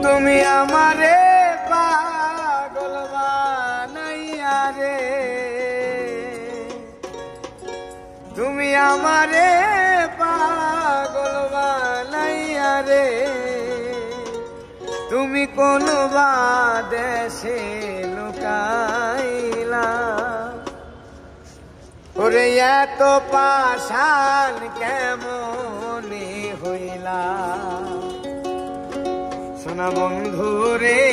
তুমি আমারে পাগল বানাইয়া রে, তুমি আমারে পাগল বানাইয়া রে, তুমি কোন দেশে লুকাইলা, ওরে এত পাষাণ কেমন হইলা, সোনা বন্ধু রে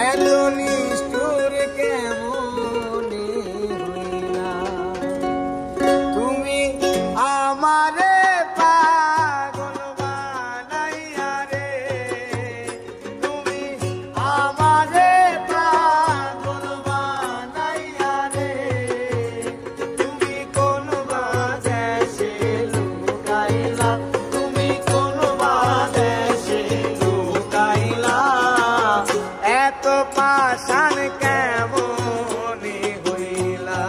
এত নিষ্ঠুর কেমন হইলা, তুমি আমারে পাগল বানাইয়া রে, তুমি আমারে পাগল বানাইয়া রে, তুমি কোন দেশে লুকাইলা, তুমি কোন দেশে লুকাইলা, এত পাষাণ কেমন হইলা,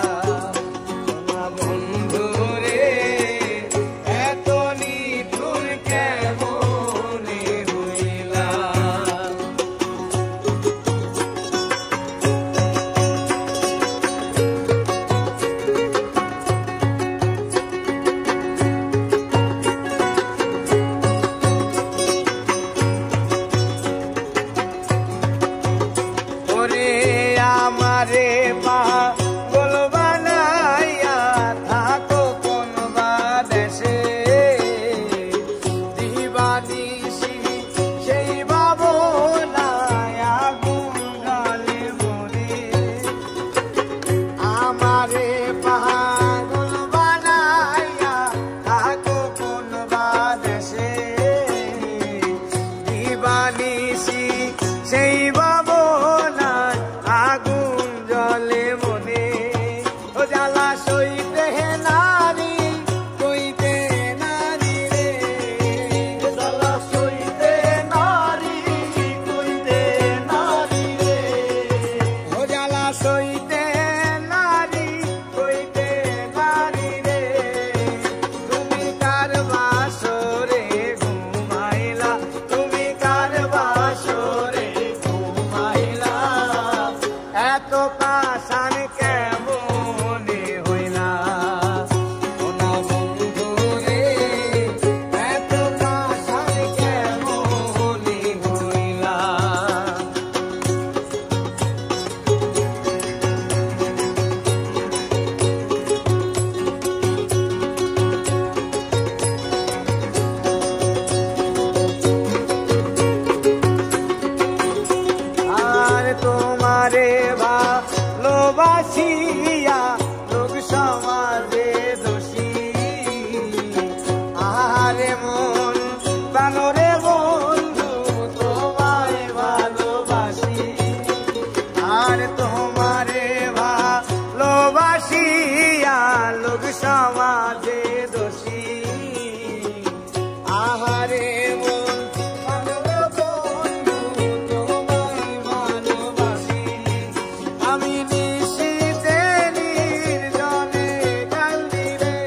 সোনা বন্ধু রে এত নিঠুর কেমন হইলা। ওরে আমারে পাগল বানাইয়া থাকো কোন দেশে, দিবানিশি সেই ভাবনায় আগুন জ্বালে মনে, আমারে পাগল বানাইয়া থাকো কোন দেশে, দিবানিশি সেই ভাবনায় আগুন জ্বলে মনে, ও জ্বালা সইতে নারী কইতে নারী রে, জ্বালা সইতে নারী কইতে নারী রে, ও জ্বালা সইতে নারী কইতে নারী রে, তুমি কার বাসরে ঘুমাইলা, তুমি কার বাসরে ঘুমাইলা, এত পাষাণ কেমন হইলা, সোনা বন্ধু রে এত পাষাণ কেমন হইলা। আর তোমারে ভালোবাসিয়া লোক সমাজে দোষী, আরে মন প্রাণরে বন্ধু তোমায় ভালোবাসি, আর তোমারে ভালোবাসিয়া লোক সমাজে দোষী, আহারে মন প্রাণরে বন্ধু তোমায় ভালোবাসি, আমি নিশীথে নির্জনে কান্দি রে,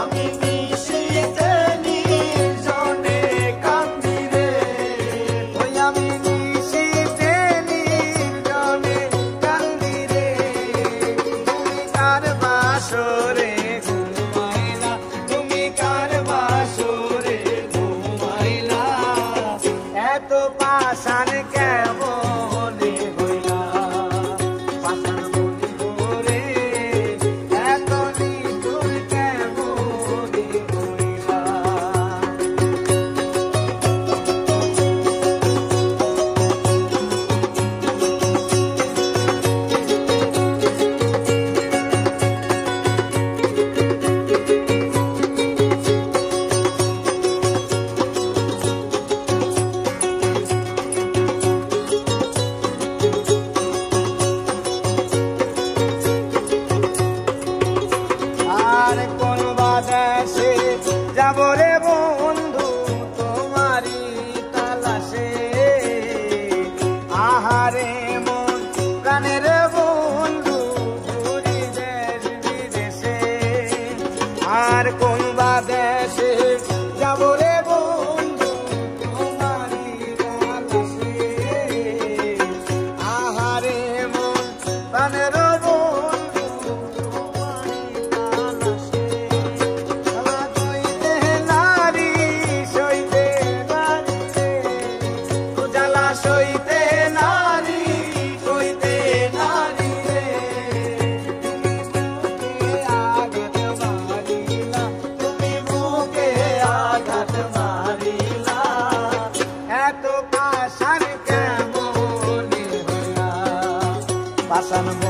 আমি নিশীথে নির্জনে কান্দি রে, ওই আমি নিশীথে নির্জনে কান্দি রে, তুমি কার বাসরে ঘুমাইলা, তুমি কার বাসরে ঘুমাইলা, এত পাষাণ কেমন হইলা, পাষাণ বন্ধু রে এত নিঠুর কেমন হইলা। হাসান